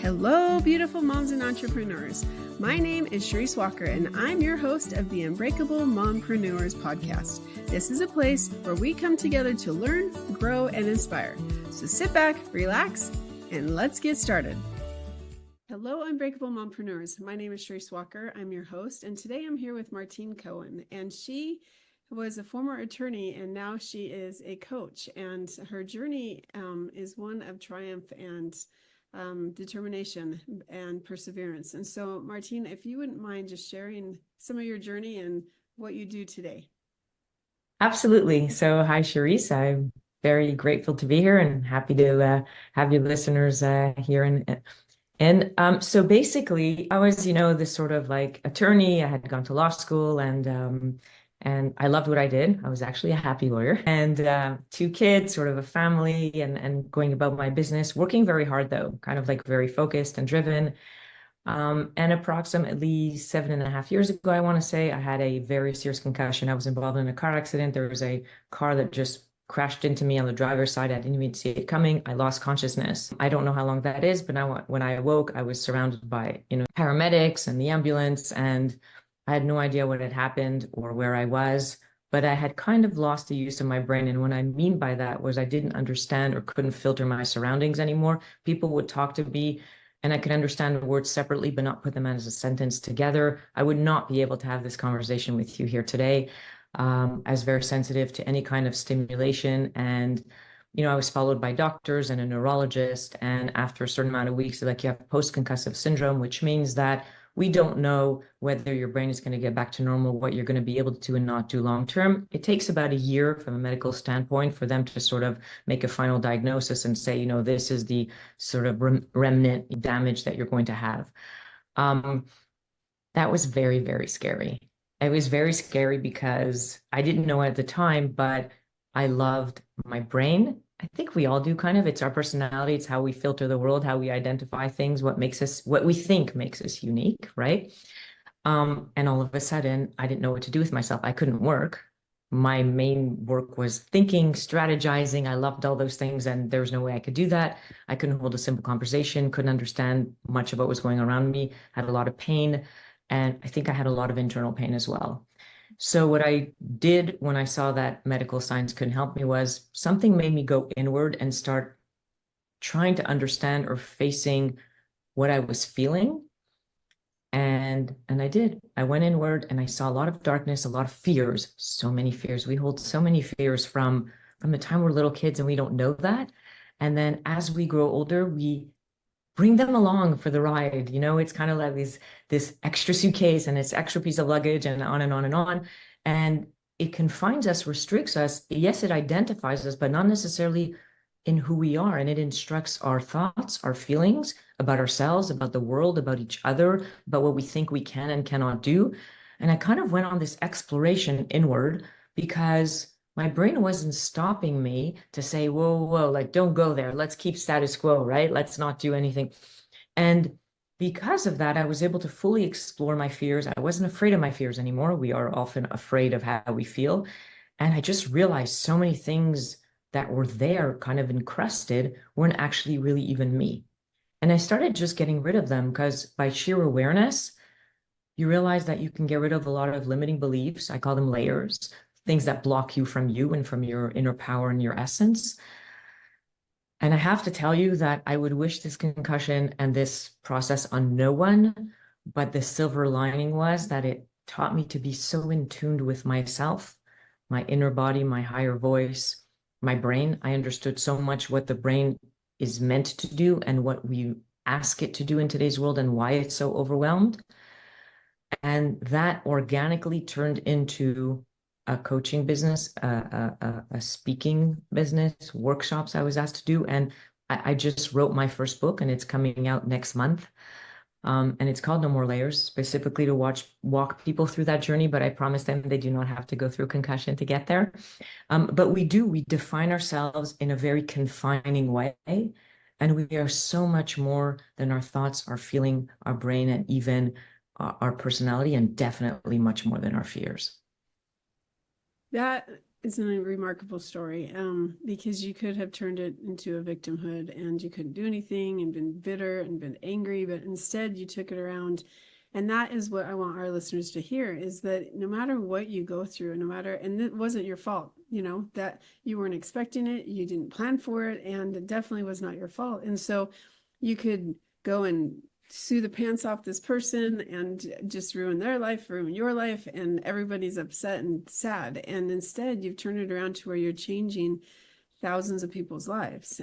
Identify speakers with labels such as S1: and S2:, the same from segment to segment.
S1: Hello, beautiful moms and entrepreneurs. My name is Charisse Walker, and I'm your host of the Unbreakable Mompreneurs podcast. This is a place where we come together to learn, grow, and inspire. So sit back, relax, and let's get started. Hello, Unbreakable Mompreneurs. My name is Charisse Walker. I'm your host, and today I'm here with Martine Cohen, and she was a former attorney, and now she is a coach, and her journey is one of triumph and determination and perseverance. And so, Martine, if you wouldn't mind just sharing some of your journey and what you do today.
S2: Absolutely. So, hi, Charisse. I'm very grateful to be here and happy to have your listeners here. So basically, I was, this sort of like attorney. I had gone to law school and I loved what I did. I was actually a happy lawyer and two kids, sort of a family and going about my business, working very hard though, kind of like very focused and driven. And approximately 7.5 years ago, I want to say, I had a very serious concussion. I was involved in a car accident. There was a car that just crashed into me on the driver's side. I didn't even see it coming. I lost consciousness. I don't know how long that is, but now when I awoke, I was surrounded by, paramedics and the ambulance, and I had no idea what had happened or where I was, but I had kind of lost the use of my brain. And what I mean by that was I didn't understand or couldn't filter my surroundings anymore. People would talk to me and I could understand the words separately, but not put them as a sentence together. I would not be able to have this conversation with you here today. As very sensitive to any kind of stimulation. And, I was followed by doctors and a neurologist. And after a certain amount of weeks, they're like, you have post-concussive syndrome, which means that we don't know whether your brain is going to get back to normal, what you're going to be able to do and not do long term. It takes about a year from a medical standpoint for them to sort of make a final diagnosis and say, this is the sort of remnant damage that you're going to have. That was very, very scary. It was very scary because I didn't know at the time, but I loved my brain. I think we all do kind of. It's our personality. It's how we filter the world, how we identify things, what we think makes us unique, right? And all of a sudden, I didn't know what to do with myself. I couldn't work. My main work was thinking, strategizing. I loved all those things, and there was no way I could do that. I couldn't hold a simple conversation, couldn't understand much of what was going around me, had a lot of pain. And I think I had a lot of internal pain as well. So what I did when I saw that medical science couldn't help me was something made me go inward and start trying to understand or facing what I was feeling. And I did. I went inward and I saw a lot of darkness, a lot of fears, so many fears. We hold so many fears from the time we're little kids and we don't know that. And then as we grow older, we bring them along for the ride. It's kind of like this extra suitcase and this extra piece of luggage and on and on and on. And it confines us, restricts us. Yes, it identifies us, but not necessarily in who we are. And it instructs our thoughts, our feelings about ourselves, about the world, about each other, about what we think we can and cannot do. And I kind of went on this exploration inward because my brain wasn't stopping me to say, whoa, like, don't go there. Let's keep status quo, right? Let's not do anything. And because of that, I was able to fully explore my fears. I wasn't afraid of my fears anymore. We are often afraid of how we feel. And I just realized so many things that were there, kind of encrusted, weren't actually really even me. And I started just getting rid of them because by sheer awareness, you realize that you can get rid of a lot of limiting beliefs. I call them layers, things that block you and from your inner power and your essence. And I have to tell you that I would wish this concussion and this process on no one, but the silver lining was that it taught me to be so in tune with myself, my inner body, my higher voice, my brain. I understood so much what the brain is meant to do and what we ask it to do in today's world and why it's so overwhelmed. And that organically turned into a coaching business, a speaking business, workshops I was asked to do. And I just wrote my first book and it's coming out next month. And it's called No More Layers, specifically to walk people through that journey. But I promise them they do not have to go through concussion to get there. But we define ourselves in a very confining way. And we are so much more than our thoughts, our feeling, our brain, and even our personality, and definitely much more than our fears.
S1: That isn't a remarkable story, because you could have turned it into a victimhood and you couldn't do anything and been bitter and been angry, but instead you took it around. And that is what I want our listeners to hear, is that no matter what you go through, no matter, and it wasn't your fault, that you weren't expecting it, you didn't plan for it, and it definitely was not your fault. And so you could go and sue the pants off this person and just ruin their life, ruin your life, and everybody's upset and sad. And instead, you've turned it around to where you're changing thousands of people's lives,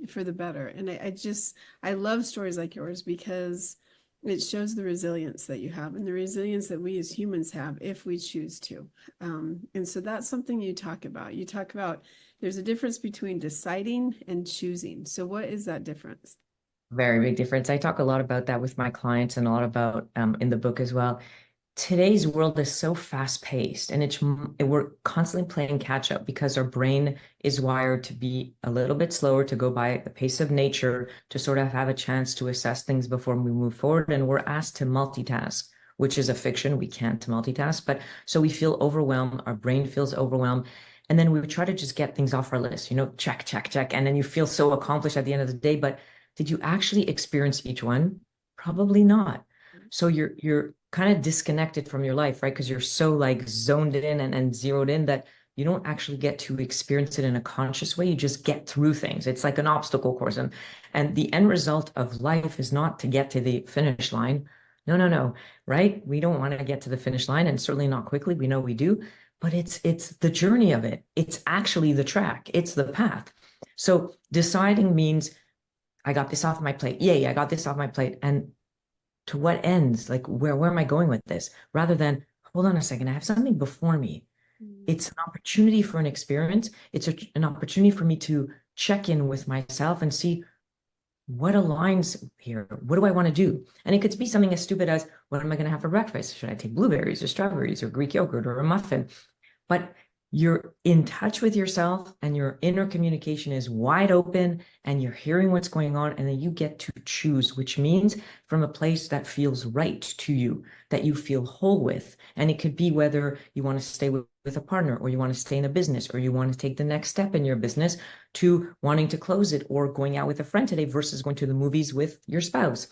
S1: for the better. And I love stories like yours, because it shows the resilience that you have and the resilience that we as humans have if we choose to. And so that's something you talk about. You talk about there's a difference between deciding and choosing. So what is that difference?
S2: Very big difference. I talk a lot about that with my clients and a lot about in the book as well. Today's world is so fast paced, and we're constantly playing catch up because our brain is wired to be a little bit slower, to go by the pace of nature, to sort of have a chance to assess things before we move forward. And we're asked to multitask, which is a fiction. We can't multitask, but so we feel overwhelmed. Our brain feels overwhelmed. And then we try to just get things off our list, check, check, check. And then you feel so accomplished at the end of the day. But did you actually experience each one? Probably not. So you're kind of disconnected from your life, right? Because you're so like zoned in and zeroed in that you don't actually get to experience it in a conscious way. You just get through things. It's like an obstacle course. And the end result of life is not to get to the finish line. No, no, no, right? We don't want to get to the finish line, and certainly not quickly. We know we do, but it's the journey of it. It's actually the track. It's the path. So deciding means I got this off my plate. Yay, I got this off my plate. And to what ends? Like, where am I going with this? Rather than, hold on a second, I have something before me. It's an opportunity for an experience. It's an opportunity for me to check in with myself and see what aligns here. What do I want to do? And it could be something as stupid as, what am I going to have for breakfast? Should I take blueberries or strawberries or Greek yogurt or a muffin? But you're in touch with yourself and your inner communication is wide open and you're hearing what's going on, and then you get to choose, which means from a place that feels right to you, that you feel whole with. And it could be whether you want to stay with a partner, or you want to stay in a business, or you want to take the next step in your business, to wanting to close it, or going out with a friend today versus going to the movies with your spouse.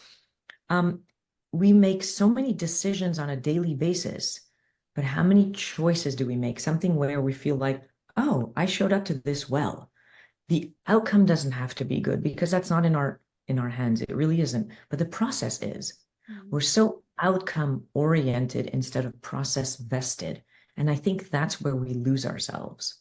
S2: We make so many decisions on a daily basis. But how many choices do we make? Something where we feel like, oh, I showed up to this well. The outcome doesn't have to be good, because that's not in our hands. It really isn't. But the process is. We're so outcome oriented instead of process vested. And I think that's where we lose ourselves.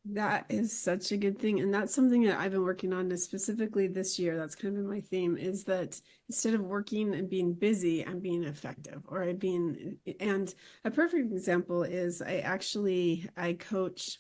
S1: That is such a good thing. And that's something that I've been working on specifically this year. That's kind of been my theme, is that instead of working and being busy, I'm being effective, or and a perfect example is I coach,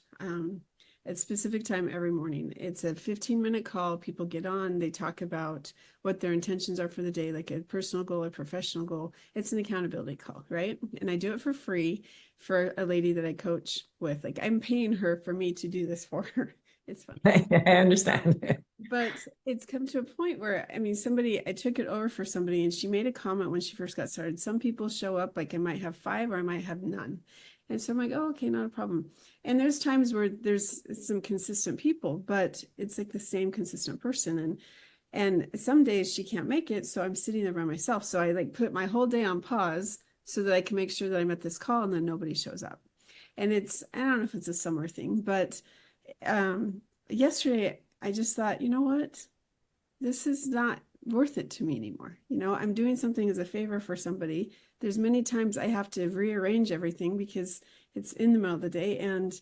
S1: at specific time every morning. It's a 15-minute call. People get on, they talk about what their intentions are for the day, like a personal goal or professional goal. It's an accountability call, right? And I do it for free for a lady that I coach with. Like, I'm paying her for me to do this for her. It's fun.
S2: I understand.
S1: But it's come to a point where, I took it over for somebody, and she made a comment when she first got started. Some people show up, like I might have 5 or I might have none. And so I'm like, oh, okay, not a problem. And there's times where there's some consistent people, but it's like the same consistent person. And some days she can't make it, so I'm sitting there by myself. So I like put my whole day on pause so that I can make sure that I'm at this call, and then nobody shows up. And I don't know if it's a summer thing, but yesterday I just thought, you know what? This is not worth it to me anymore. I'm doing something as a favor for somebody. There's many times I have to rearrange everything because it's in the middle of the day, and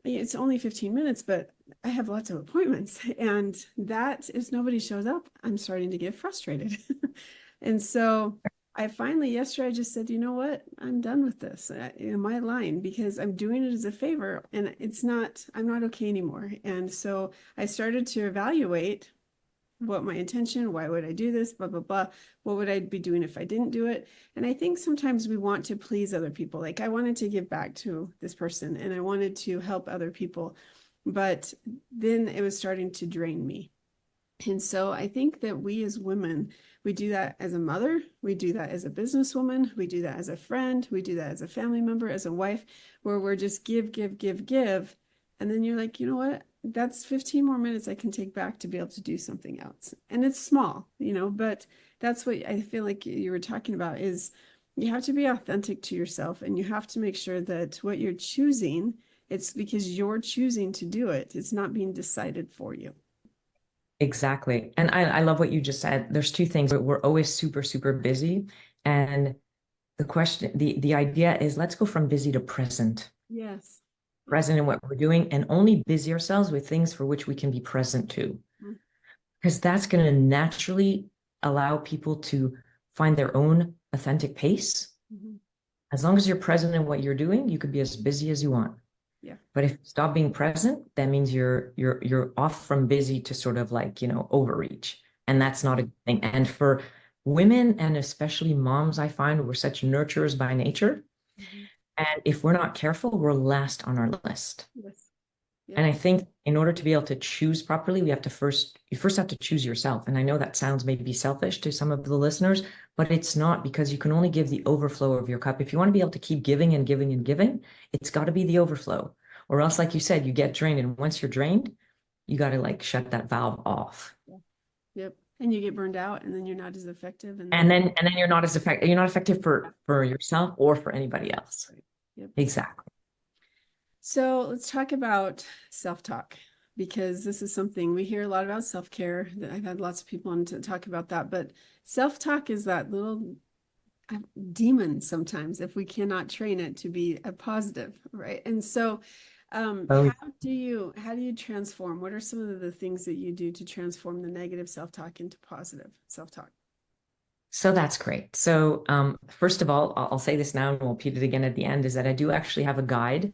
S1: it's only 15 minutes, but I have lots of appointments, and that if nobody shows up, I'm starting to get frustrated. And so I finally, yesterday, I just said, you know what? I'm done with this. My line, because I'm doing it as a favor, and I'm not okay anymore. And so I started to evaluate what my intention, why would I do this, blah, blah, blah. What would I be doing if I didn't do it? And I think sometimes we want to please other people. Like, I wanted to give back to this person, and I wanted to help other people, but then it was starting to drain me. And so I think that we as women, we do that as a mother, we do that as a businesswoman, we do that as a friend, we do that as a family member, as a wife, where we're just give, give, give, give. And then you're like, you know what? That's 15 more minutes I can take back to be able to do something else. And it's small, but that's what I feel like you were talking about is you have to be authentic to yourself, and you have to make sure that what you're choosing, it's because you're choosing to do it. It's not being decided for you.
S2: Exactly. And I love what you just said. There's two things. We're always super, super busy. And the idea is let's go from busy to present.
S1: Yes.
S2: Present in what we're doing, and only busy ourselves with things for which we can be present to. Because that's going to naturally allow people to find their own authentic pace. As long as you're present in what you're doing, you could be as busy as you want.
S1: Yeah.
S2: But if you stop being present, that means you're off from busy to sort of like, overreach. And that's not a good thing. And for women, and especially moms, I find we're such nurturers by nature. And if we're not careful, we're last on our list.
S1: Yes. Yep.
S2: And I think in order to be able to choose properly, you first have to choose yourself. And I know that sounds maybe selfish to some of the listeners, but it's not, because you can only give the overflow of your cup. If you want to be able to keep giving and giving and giving, it's got to be the overflow. Or else, like you said, you get drained. And once you're drained, you got to like shut that valve off.
S1: Yep. And you get burned out, and then you're not as effective.
S2: And then you're not as effective. You're not effective for yourself or for anybody else.
S1: Right. Yep.
S2: Exactly.
S1: So let's talk about self-talk, because this is something we hear a lot about. Self-care. I've had lots of people on to talk about that, but self-talk is that little demon sometimes if we cannot train it to be a positive, right? And so how do you transform? What are some of the things that you do to transform the negative self-talk into positive self-talk?
S2: So that's great. So first of all, I'll say this now and we'll repeat it again at the end, is that I do actually have a guide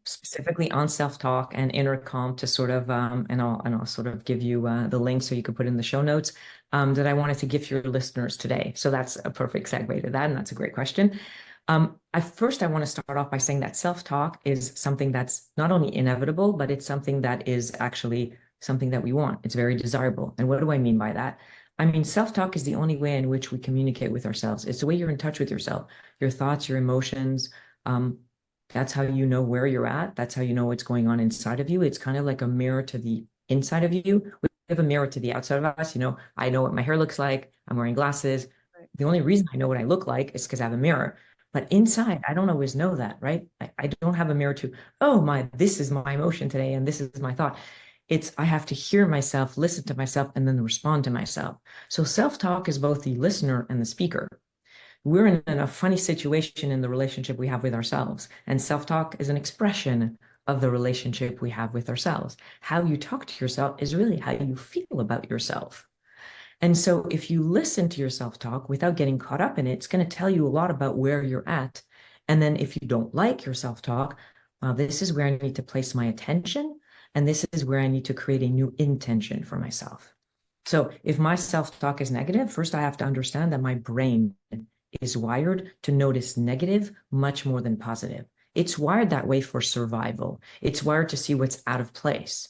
S2: specifically on self-talk and inner calm to sort of, and I'll sort of give you the link so you could put in the show notes, that I wanted to give your listeners today. So that's a perfect segue to that. And that's a great question. I want to start off by saying that self-talk is something that's not only inevitable, but it's something that is actually something that we want. It's very desirable. And what do I mean by that? I mean, self-talk is the only way in which we communicate with ourselves. It's the way you're in touch with yourself, your thoughts, your emotions. That's how you know where you're at. That's how you know what's going on inside of you. It's kind of like a mirror to the inside of you. We have a mirror to the outside of us. I know what my hair looks like. I'm wearing glasses. Right. The only reason I know what I look like is because I have a mirror. But inside, I don't always know that, right? I don't have a mirror to, this is my emotion today, and this is my thought. I have to hear myself, listen to myself, and then respond to myself. So self-talk is both the listener and the speaker. We're in a funny situation in the relationship we have with ourselves. And self-talk is an expression of the relationship we have with ourselves. How you talk to yourself is really how you feel about yourself. And so if you listen to your self-talk without getting caught up in it, it's going to tell you a lot about where you're at. And then if you don't like your self-talk, this is where I need to place my attention. And this is where I need to create a new intention for myself. So if my self-talk is negative, first I have to understand that my brain is wired to notice negative much more than positive. It's wired that way for survival. It's wired to see what's out of place.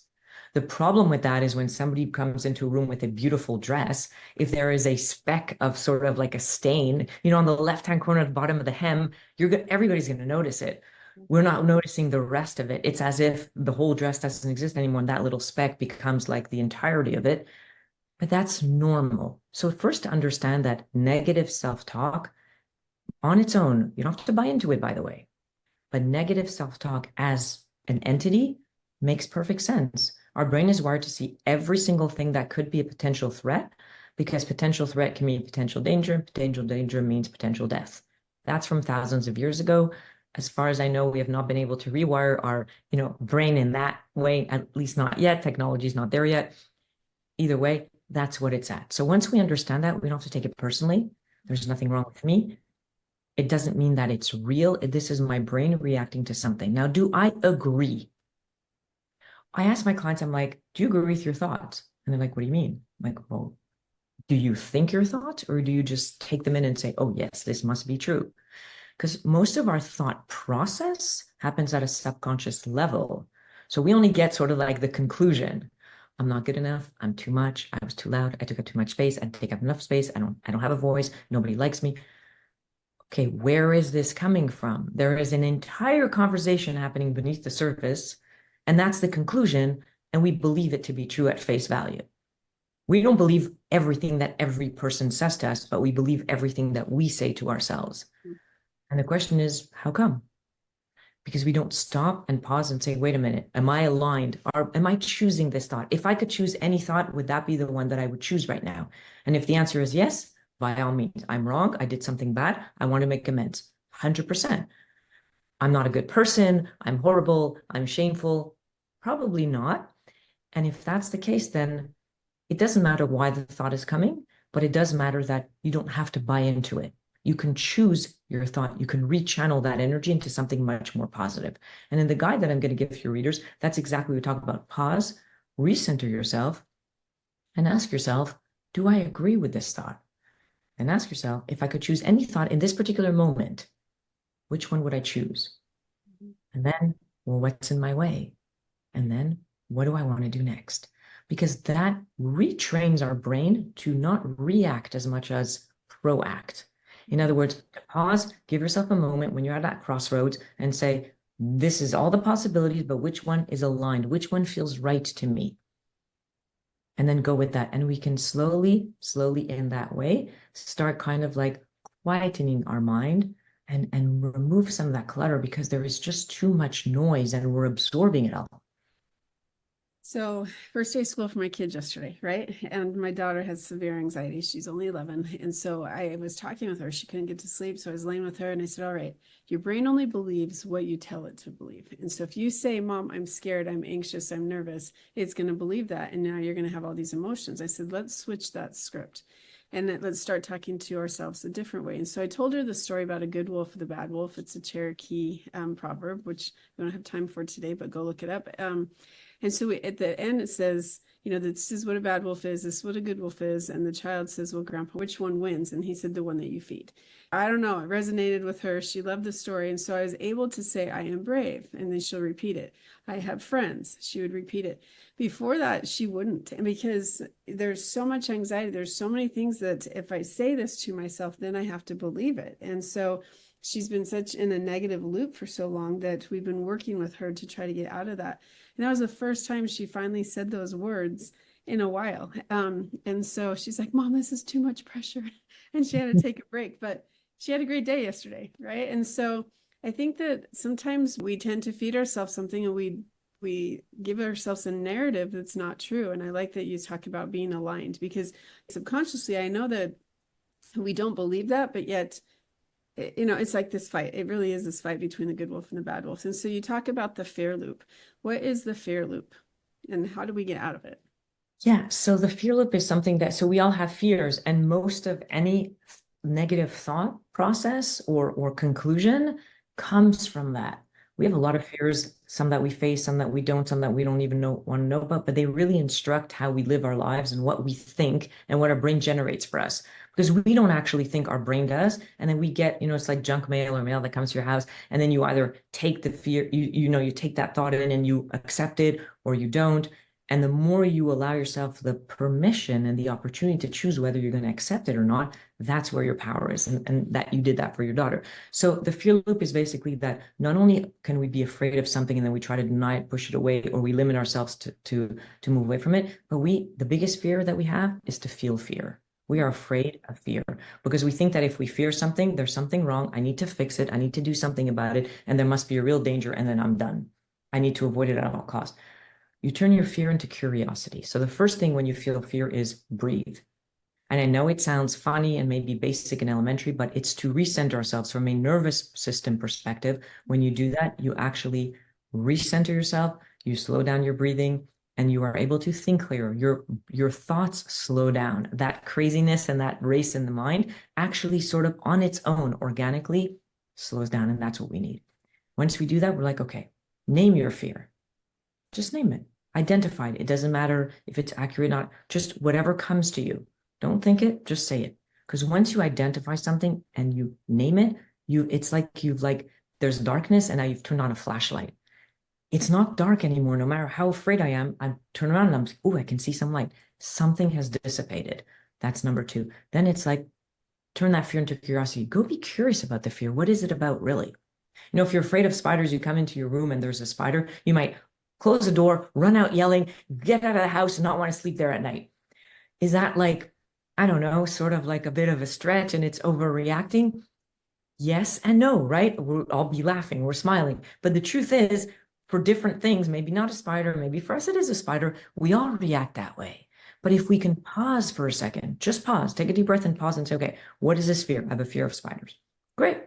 S2: The problem with that is when somebody comes into a room with a beautiful dress, if there is a speck of sort of like a stain, on the left-hand corner at the bottom of the hem, everybody's going to notice it. We're not noticing the rest of it. It's as if the whole dress doesn't exist anymore, and that little speck becomes like the entirety of it. But that's normal. So first to understand that negative self-talk on its own, you don't have to buy into it, by the way, but negative self-talk as an entity makes perfect sense. Our brain is wired to see every single thing that could be a potential threat, because potential threat can mean potential danger. Potential danger means potential death. That's from thousands of years ago. As far as I know, we have not been able to rewire our, brain in that way, at least not yet. Technology is not there yet. Either way, that's what it's at. So once we understand that, we don't have to take it personally. There's nothing wrong with me. It doesn't mean that it's real. This is my brain reacting to something. Now, do I agree? I ask my clients, I'm like, do you agree with your thoughts? And they're like, what do you mean? I'm like, well, do you think your thoughts, or do you just take them in and say, oh, yes, this must be true? Because most of our thought process happens at a subconscious level. So we only get sort of like the conclusion. I'm not good enough. I'm too much. I was too loud. I took up too much space. I take up enough space. I don't have a voice. Nobody likes me. Okay, where is this coming from? There is an entire conversation happening beneath the surface, and that's the conclusion, and we believe it to be true at face value. We don't believe everything that every person says to us, but we believe everything that we say to ourselves. And the question is, how come? Because we don't stop and pause and say, wait a minute, am I aligned? Am I choosing this thought? If I could choose any thought, would that be the one that I would choose right now? And if the answer is yes, by all means, I'm wrong. I did something bad. I want to make amends. 100%. I'm not a good person. I'm horrible. I'm shameful. Probably not. And if that's the case, then it doesn't matter why the thought is coming, but it does matter that you don't have to buy into it. You can choose your thought. You can rechannel that energy into something much more positive. And in the guide that I'm going to give your readers, that's exactly what we talk about. Pause, recenter yourself, and ask yourself, do I agree with this thought? And ask yourself, if I could choose any thought in this particular moment, which one would I choose? And then, well, what's in my way? And then, what do I want to do next? Because that retrains our brain to not react as much as proact. In other words, pause, give yourself a moment when you're at that crossroads and say, this is all the possibilities, but which one is aligned? Which one feels right to me? And then go with that. And we can slowly in that way, start kind of like quietening our mind and remove some of that clutter, because there is just too much noise and we're absorbing it all.
S1: So first day of school for my kids yesterday, right? And my daughter has severe anxiety. She's only 11. And so I was talking with her. She couldn't get to sleep. So I was laying with her and I said, all right, your brain only believes what you tell it to believe. And so if you say, Mom, I'm scared, I'm anxious, I'm nervous, it's going to believe that. And now you're going to have all these emotions. I said, let's switch that script. And let's start talking to ourselves a different way. And so I told her the story about a good wolf and the bad wolf. It's a Cherokee proverb, which we don't have time for today, but go look it up. And so at the end, it says, this is what a bad wolf is. This is what a good wolf is. And the child says, well, Grandpa, which one wins? And he said, the one that you feed. I don't know. It resonated with her. She loved the story. And so I was able to say, I am brave. And then she'll repeat it. I have friends. She would repeat it. Before that, she wouldn't. And because there's so much anxiety, there's so many things that if I say this to myself, then I have to believe it. And so she's been such in a negative loop for so long that we've been working with her to try to get out of that. And that was the first time she finally said those words in a while. And so she's like, Mom, this is too much pressure. And she had to take a break, but she had a great day yesterday. Right. And so I think that sometimes we tend to feed ourselves something and we give ourselves a narrative that's not true. And I like that you talk about being aligned, because subconsciously, I know that we don't believe that, but yet it's like this fight. It really is this fight between the good wolf and the bad wolf. And so you talk about the fear loop. What is the fear loop and how do we get out of it?
S2: Yeah, so the fear loop is something so we all have fears, and most of any negative thought process or conclusion comes from that. We have a lot of fears, some that we face, some that we don't, some that we don't even want to know about, but they really instruct how we live our lives and what we think and what our brain generates for us. Because we don't actually think, our brain does. And then we get, it's like junk mail or mail that comes to your house. And then you either take the fear, you take that thought in and you accept it, or you don't. And the more you allow yourself the permission and the opportunity to choose whether you're going to accept it or not, that's where your power is. And that you did that for your daughter. So the fear loop is basically that not only can we be afraid of something and then we try to deny it, push it away, or we limit ourselves to move away from it, but the biggest fear that we have is to feel fear. We are afraid of fear because we think that if we fear something, there's something wrong. I need to fix it. I need to do something about it. And there must be a real danger. And then I'm done. I need to avoid it at all costs. You turn your fear into curiosity. So the first thing when you feel fear is breathe. And I know it sounds funny and maybe basic and elementary, but it's to recenter ourselves from a nervous system perspective. When you do that, you actually recenter yourself, you slow down your breathing, and you are able to think clearer. Your thoughts slow down. That craziness and that race in the mind actually sort of on its own organically slows down. And that's what we need. Once we do that, we're like, okay, name your fear. Just name it. Identify it. It doesn't matter if it's accurate or not. Just whatever comes to you. Don't think it, just say it. Because once you identify something and you name it, it's like there's darkness and now you've turned on a flashlight. it's not dark anymore. No matter how afraid I am, I turn around and I'm like, oh, I can see some light. Something has dissipated. That's number two. Then it's like, turn that fear into curiosity. Go be curious about the fear. What is it about, really? You know, if you're afraid of spiders, you come into your room and there's a spider, you might close the door, run out yelling, get out of the house and not want to sleep there at night. Is that like, I don't know, sort of like a bit of a stretch and it's overreacting? Yes and no, right? I'll be laughing, we're smiling. But the truth is, for different things, maybe not a spider, maybe for us it is a spider, we all react that way. But if we can pause for a second, just pause, take a deep breath and pause and say, okay, what is this fear? I have a fear of spiders. Great.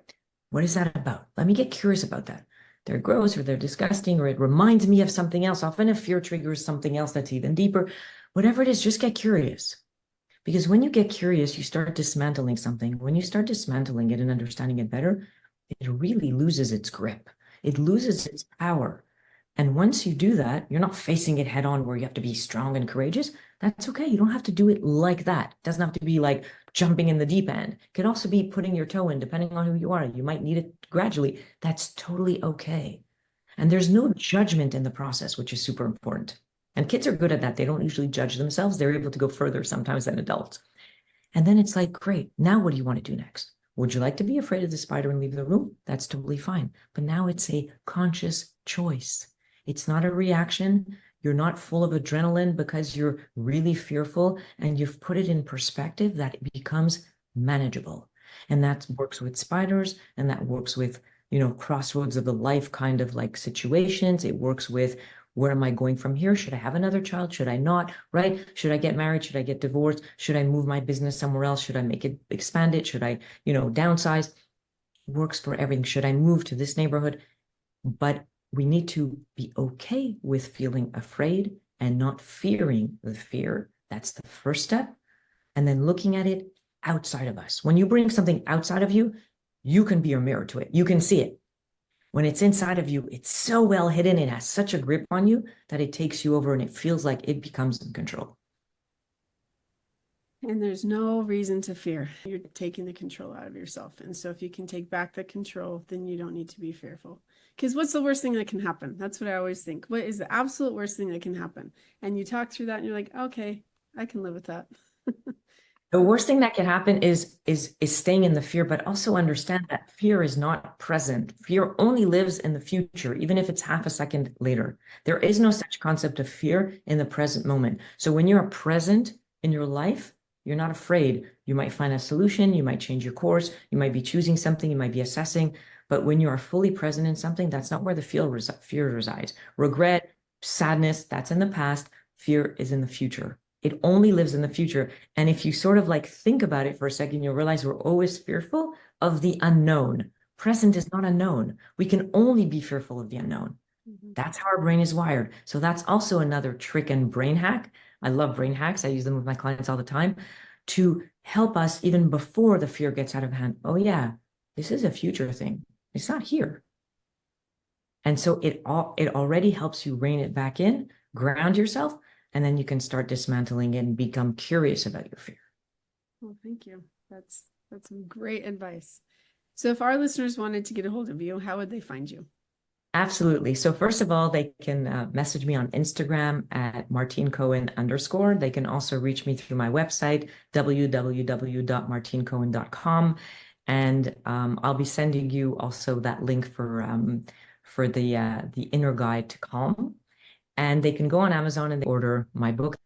S2: What is that about? Let me get curious about that. They're gross or they're disgusting or it reminds me of something else. Often a fear triggers something else that's even deeper. Whatever it is, just get curious. Because when you get curious, you start dismantling something. When you start dismantling it and understanding it better, it really loses its grip. It loses its power. And once you do that, you're not facing it head on where you have to be strong and courageous. That's okay. You don't have to do it like that. It doesn't have to be like jumping in the deep end. It could also be putting your toe in, depending on who you are. You might need it gradually. That's totally okay. And there's no judgment in the process, which is super important. And kids are good at that. They don't usually judge themselves. They're able to go further sometimes than adults. And then it's like, great. Now what do you want to do next? Would you like to be afraid of the spider and leave the room? That's totally fine. But now it's a conscious choice. It's not a reaction. You're not full of adrenaline because you're really fearful and you've put it in perspective that it becomes manageable. And that works with spiders and that works with, you know, crossroads of the life kind of like situations. It works with where am I going from here? Should I have another child? Should I not? Right? Should I get married? Should I get divorced? Should I move my business somewhere else? Should I make it, expand it? Should I, you know, downsize? Works for everything. Should I move to this neighborhood? But we need to be okay with feeling afraid and not fearing the fear. That's the first step. And then looking at it outside of us. When you bring something outside of you, you can be a mirror to it. You can see it. When it's inside of you, it's so well hidden. It has such a grip on you that it takes you over and it feels like it becomes in control.
S1: And there's no reason to fear. You're taking the control out of yourself. And so if you can take back the control, then you don't need to be fearful. Because what's the worst thing that can happen? That's what I always think. What is the absolute worst thing that can happen? And you talk through that and you're like, okay, I can live with that.
S2: The worst thing that can happen is staying in the fear, but also understand that fear is not present. Fear only lives in the future, even if it's half a second later. There is no such concept of fear in the present moment. So when you're present in your life, you're not afraid. You might find a solution. You might change your course. You might be choosing something. You might be assessing. But when you are fully present in something, that's not where the fear resides. Regret, sadness, that's in the past. Fear is in the future. It only lives in the future. And if you sort of like think about it for a second, you'll realize we're always fearful of the unknown. Present is not unknown. We can only be fearful of the unknown. Mm-hmm. That's how our brain is wired. So that's also another trick and brain hack. I love brain hacks. I use them with my clients all the time to help us even before the fear gets out of hand. Oh yeah, this is a future thing. It's not here. And so it already helps you rein it back in, ground yourself, and then you can start dismantling it and become curious about your fear.
S1: Well, thank you. That's some great advice. So if our listeners wanted to get a hold of you, how would they find you?
S2: Absolutely. So first of all, they can message me on Instagram at Martine Cohen _. They can also reach me through my website, www.martinecohen.com. And I'll be sending you also that link for the inner guide to calm. And they can go on Amazon and they order my book.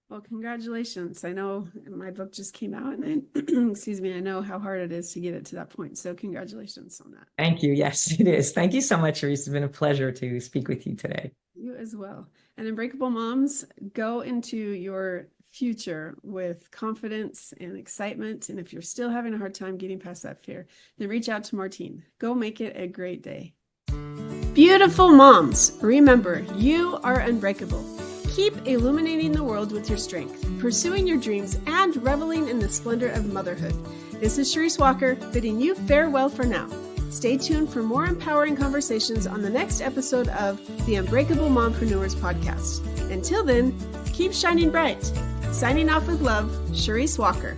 S1: Well, congratulations. I know my book just came out and excuse me, I know how hard it is to get it to that point. So congratulations on that.
S2: Thank you. Yes, it is. Thank you so much, Charisse. It's been a pleasure to speak with you today.
S1: You as well. And Unbreakable Moms, go into your future with confidence and excitement. And if you're still having a hard time getting past that fear, then reach out to Martine. Go make it a great day. Beautiful moms, remember, you are unbreakable. Keep illuminating the world with your strength, pursuing your dreams, and reveling in the splendor of motherhood. This is Charisse Walker, bidding you farewell for now. Stay tuned for more empowering conversations on the next episode of the Unbreakable Mompreneurs podcast. Until then, keep shining bright. Signing off with love, Charisse Walker.